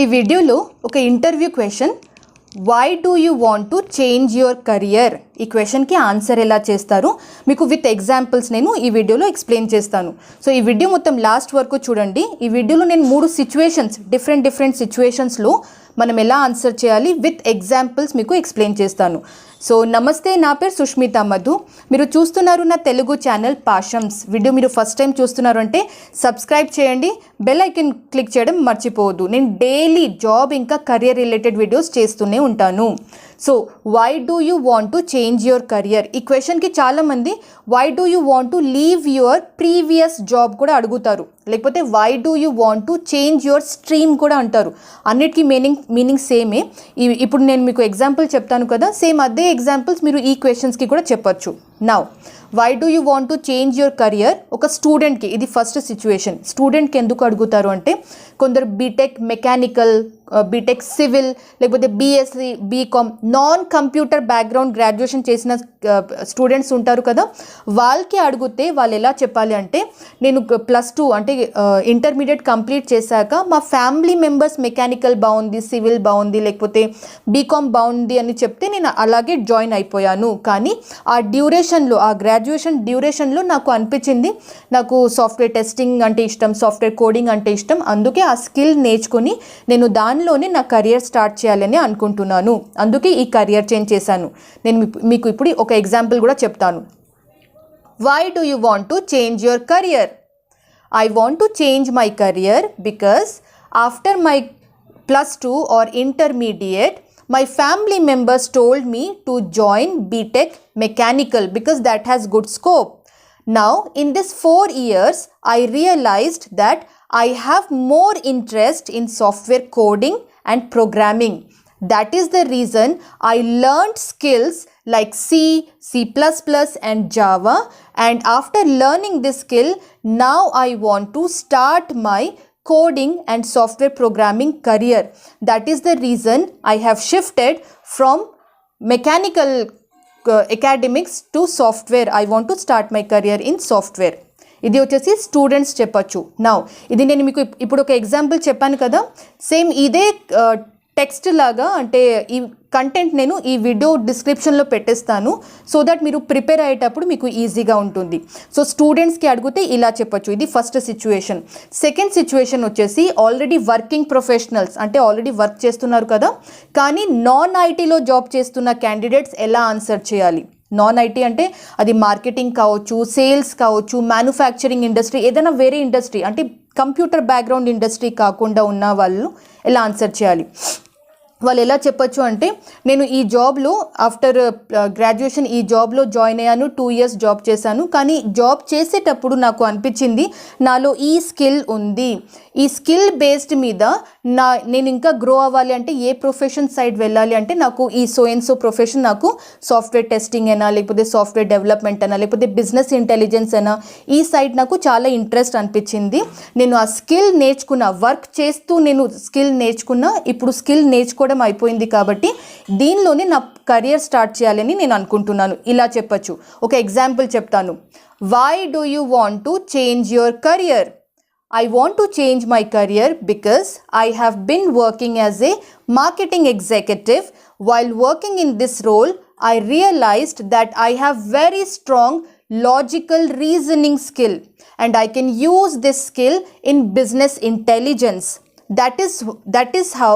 ఈ వీడియోలో ఒక interview question, why do you want to change your career, ఈ క్వశ్చన్కి ఆన్సర్ ఎలా చేస్తారు మీకు విత్ ఎగ్జాంపుల్స్ నేను ఈ వీడియోలో ఎక్స్ప్లెయిన్ చేస్తాను. సో ఈ వీడియో మొత్తం లాస్ట్ వరకు చూడండి. ఈ వీడియోలో నేను 3 సిచ్యువేషన్స్, డిఫరెంట్ సిచ్యువేషన్స్లో మనం ఎలా ఆన్సర్ చేయాలి విత్ ఎగ్జాంపుల్స్ మీకు ఎక్స్ప్లెయిన్ చేస్తాను. సో నమస్తే, నా పేరు సుష్మిత మధు. మీరు చూస్తున్నారు నా తెలుగు ఛానల్ పాషమ్స్. వీడియో మీరు ఫస్ట్ టైం చూస్తున్నారు అంటే సబ్స్క్రైబ్ చేయండి, బెల్ ఐకన్ క్లిక్ చేయడం మర్చిపోవద్దు. నేను డైలీ జాబ్ ఇంకా కెరియర్ రిలేటెడ్ వీడియోస్ చేస్తూనే ఉంటాను. So why do you want to change your career, ఈ క్వశ్చన్కి చాలామంది why do you want to leave your previous job కూడా అడుగుతారు, లేకపోతే why do you want to change your stream కూడా అంటారు. అన్నిటికీ మీనింగ్ సేమే. ఇప్పుడు నేను మీకు ఎగ్జాంపుల్ చెప్తాను కదా, సేమ్ అదే ఎగ్జాంపుల్స్ మీరు ఈ క్వశ్చన్స్కి కూడా చెప్పొచ్చు. Now why do you want to change your career, ఒక స్టూడెంట్కి ఇది ఫస్ట్ సిచ్యువేషన్. స్టూడెంట్కి ఎందుకు అడుగుతారు అంటే, కొందరు బీటెక్ మెకానికల్, బీటెక్ సివిల్, లేకపోతే BSc, BCom, non computer background graduation చేసిన స్టూడెంట్స్ ఉంటారు కదా, వాళ్ళకి అడిగితే వాళ్ళు ఎలా చెప్పాలి అంటే, నేను +2 అంటే ఇంటర్మీడియట్ కంప్లీట్ చేశాక మా ఫ్యామిలీ మెంబర్స్ మెకానికల్ బాగుంది, సివిల్ బాగుంది, లేకపోతే బీకామ్ బాగుంది అని చెప్తే నేను అలాగే జాయిన్ అయిపోయాను. కానీ ఆ డ్యూరేషన్లో, ఆ గ్రాడ్యుయేషన్ డ్యూరేషన్లో నాకు అనిపించింది నాకు సాఫ్ట్వేర్ టెస్టింగ్ అంటే ఇష్టం, సాఫ్ట్వేర్ కోడింగ్ అంటే ఇష్టం. అందుకే ఆ స్కిల్ నేర్చుకొని నేను దానిలోనే నా కెరియర్ స్టార్ట్ చేయాలని అనుకుంటున్నాను. అందుకే ఈ కెరియర్ చేంజ్ చేశాను. నేను మీకు ఇప్పుడు ఒక ఎగ్జాంపుల్ కూడా చెప్తాను. Why do you want to change your career? I want to change my career because after my +2 or intermediate, my family members told me to join BTech Mechanical because that has good scope. Now, in this 4 years, I realized that I have more interest in software coding and programming. That is the reason I learned skills like C, C++ and Java. And after learning this skill, now I want to start my coding and software programming career. That is the reason I have shifted from mechanical academics to software. I want to start my career in software. ఇది వచ్చేసి students చెప్పచ్చు. Now ఇది నేను మీకు ఇప్పుడు ఒక example చెప్పాను కదా, సేమ్ ఇదే టెక్స్ట్ లాగా, అంటే ఈ కంటెంట్ నేను ఈ వీడియో డిస్క్రిప్షన్లో పెట్టేస్తాను, సో దట్ మీరు ప్రిపేర్ అయ్యేటప్పుడు మీకు ఈజీగా ఉంటుంది. సో స్టూడెంట్స్కి అడిగితే ఇలా చెప్పచ్చు. ఇది ఫస్ట్ సిచ్యువేషన్. సెకండ్ సిచ్యువేషన్ వచ్చేసి ఆల్రెడీ వర్కింగ్ ప్రొఫెషనల్స్, అంటే ఆల్రెడీ వర్క్ చేస్తున్నారు కదా, కానీ నాన్ ఐటీలో జాబ్ చేస్తున్న క్యాండిడేట్స్ ఎలా ఆన్సర్ చేయాలి. నాన్ ఐటీ అంటే అది మార్కెటింగ్ కావచ్చు, సేల్స్ కావచ్చు, మ్యానుఫ్యాక్చరింగ్ ఇండస్ట్రీ, ఏదైనా వేరే ఇండస్ట్రీ, అంటే కంప్యూటర్ బ్యాక్గ్రౌండ్ ఇండస్ట్రీ కాకుండా ఉన్న వాళ్ళు ఎలా ఆన్సర్ చేయాలి. వాళ్ళు ఎలా చెప్పచ్చు అంటే, నేను ఈ జాబ్లో ఆఫ్టర్ గ్రాడ్యుయేషన్ ఈ జాబ్లో జాయిన్ అయ్యాను, 2 years జాబ్ చేశాను, కానీ జాబ్ చేసేటప్పుడు నాకు అనిపించింది నాలో ఈ స్కిల్ ఉంది, ఈ స్కిల్ బేస్డ్ మీద నేను ఇంకా గ్రో అవ్వాలి అంటే ఏ ప్రొఫెషన్ సైడ్ వెళ్ళాలి అంటే, నాకు ఈ సో ప్రొఫెషన్, నాకు సాఫ్ట్వేర్ టెస్టింగ్ అయినా, లేకపోతే సాఫ్ట్వేర్ డెవలప్మెంట్ అయినా, లేకపోతే బిజినెస్ ఇంటెలిజెన్స్ అయినా, ఈ సైడ్ నాకు చాలా ఇంట్రెస్ట్ అనిపించింది. నేను ఆ స్కిల్ నేర్చుకున్నా, వర్క్ చేస్తూ నేను స్కిల్ నేర్చుకున్నా, ఇప్పుడు స్కిల్ నేర్చుకోవడం అయిపోయింది కాబట్టి దీనిలోనే నా కెరియర్ స్టార్ట్ చేయాలని నేను అనుకుంటున్నాను. ఇలా చెప్పచ్చు. ఒక ఎగ్జాంపుల్ చెప్తాను. Why do you want to change your career? I want to change my career because I have been working as a marketing executive. While working in this role, I realized that I have very strong logical reasoning skill and I can use this skill in business intelligence. That is how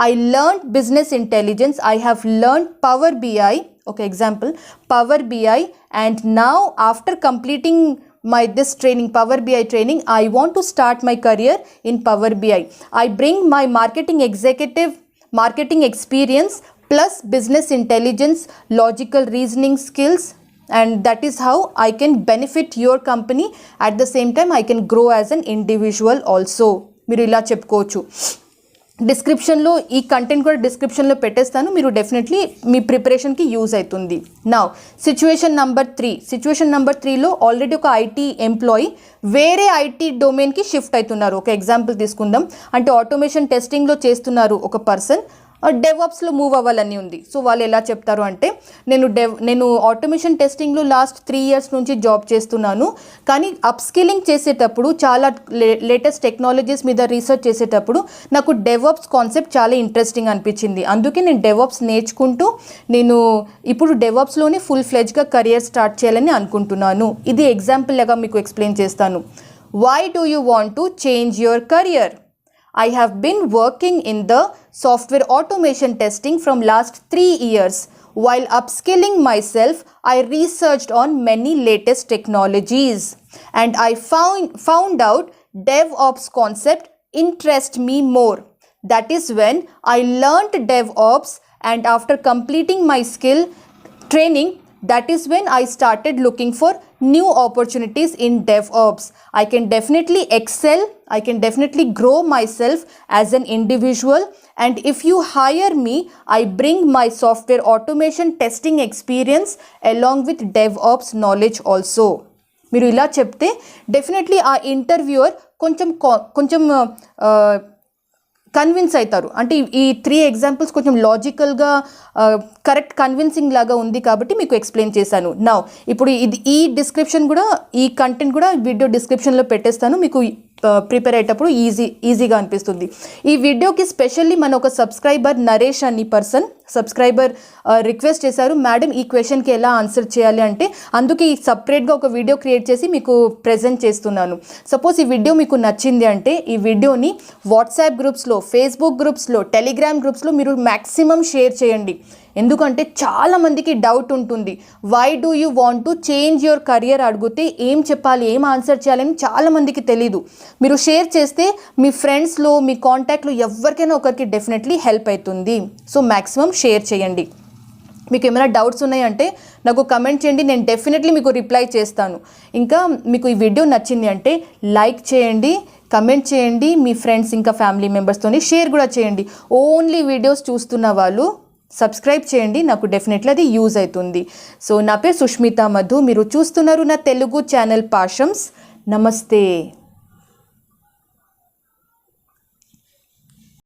I learned business intelligence. I have learned Power BI. Okay, example, Power BI, and now after completing this training, Power BI training, I want to start my career in Power BI. I bring my marketing experience plus business intelligence, logical reasoning skills, and that is how I can benefit your company. At the same time, I can grow as an individual also. మీరు ఇలా చెప్పుకోవచ్చు. డిస్క్రిప్షన్లో ఈ content కూడా డిస్క్రిప్షన్లో పెట్టేస్తాను, మీరు definitely మీ ప్రిపరేషన్కి యూజ్ అవుతుంది. Now situation number 3. Situation number 3లో ఆల్రెడీ ఒక ఐటీ ఎంప్లాయీ వేరే ఐటీ డొమైన్కి షిఫ్ట్ అవుతున్నారు. ఒక ఎగ్జాంపుల్ తీసుకుందాం. అంటే ఆటోమేషన్ టెస్టింగ్లో చేస్తున్నారు ఒక పర్సన్, డెవాప్స్లో మూవ్ అవ్వాలని ఉంది. సో వాళ్ళు ఎలా చెప్తారు అంటే, నేను ఆటోమేషన్ టెస్టింగ్లో లాస్ట్ 3 years నుంచి జాబ్ చేస్తున్నాను, కానీ అప్స్కిల్లింగ్ చేసేటప్పుడు చాలా లేటెస్ట్ టెక్నాలజీస్ మీద రీసెర్చ్ చేసేటప్పుడు నాకు డెవాప్స్ కాన్సెప్ట్ చాలా ఇంట్రెస్టింగ్ అనిపించింది. అందుకే నేను డెవాప్స్ నేర్చుకుంటూ నేను ఇప్పుడు డెవాప్స్లోనే ఫుల్ ఫ్లెడ్జ్గా కెరియర్ స్టార్ట్ చేయాలని అనుకుంటున్నాను. ఇది ఎగ్జాంపుల్ లాగా మీకు ఎక్స్ప్లెయిన్ చేస్తాను. Why do you want to change your career? I have been working in the software automation testing from last 3 years. While upskilling myself, I researched on many latest technologies and I found out DevOps concept interest me more. That is when I learned DevOps, and after completing my skill training, that is when I started looking for new opportunities in DevOps. I can definitely excel, I can definitely grow myself as an individual, and if you hire me, I bring my software automation testing experience along with DevOps knowledge also. మీరు ఇలా చెప్తే definitely ఆ interviewer కొంచెం convince అవుతారు. అంటే ఈ 3 examples కొంచెం లాజికల్గా కరెక్ట్ కన్విన్సింగ్ లాగా ఉంది కాబట్టి మీకు ఎక్స్ప్లెయిన్ చేశాను. నౌ ఇప్పుడు ఈ డిస్క్రిప్షన్ కూడా, ఈ కంటెంట్ కూడా వీడియో డిస్క్రిప్షన్లో పెట్టేస్తాను. మీకు ప్రిపేర్ అయ్యేటప్పుడు ఈజీగా అనిపిస్తుంది. ఈ వీడియోకి స్పెషల్లీ మన ఒక సబ్స్క్రైబర్ నరేష్ అని పర్సన్ సబ్స్క్రైబర్ రిక్వెస్ట్ చేశారు, మేడం ఈ క్వశ్చన్కి ఎలా ఆన్సర్ చేయాలి అంటే, అందుకే ఈ సపరేట్గా ఒక వీడియో క్రియేట్ చేసి మీకు ప్రజెంట్ చేస్తున్నాను. సపోజ్ ఈ వీడియో మీకు నచ్చింది అంటే ఈ వీడియోని వాట్సాప్ గ్రూప్స్లో, ఫేస్బుక్ గ్రూప్స్లో, టెలిగ్రామ్ గ్రూప్స్లో మీరు మ్యాక్సిమం షేర్ చేయండి. ఎందుకంటే చాలామందికి డౌట్ ఉంటుంది, why do you want to change your career అడిగితే ఏం చెప్పాలి, ఏం ఆన్సర్ చేయాలని చాలామందికి తెలీదు. మీరు షేర్ చేస్తే మీ ఫ్రెండ్స్లో, మీ కాంటాక్ట్లో ఎవరికైనా ఒకరికి డెఫినెట్లీ హెల్ప్ అవుతుంది. సో మ్యాక్సిమం షేర్ చేయండి. మీకు ఏమైనా డౌట్స్ ఉన్నాయంటే నాకు కమెంట్ చేయండి, నేను డెఫినెట్లీ మీకు రిప్లై చేస్తాను. ఇంకా మీకు ఈ వీడియో నచ్చింది అంటే లైక్ చేయండి, కమెంట్ చేయండి, మీ ఫ్రెండ్స్ ఇంకా ఫ్యామిలీ మెంబర్స్తోని షేర్ కూడా చేయండి. ఓన్లీ వీడియోస్ చూస్తున్న వాళ్ళు సబ్స్క్రైబ్ చేయండి, నాకు డెఫినెట్లీ అది యూజ్ అవుతుంది. సో నా పేరు సుష్మిత మధు, మీరు చూస్తున్నారు నా తెలుగు ఛానల్ పాషమ్స్. నమస్తే.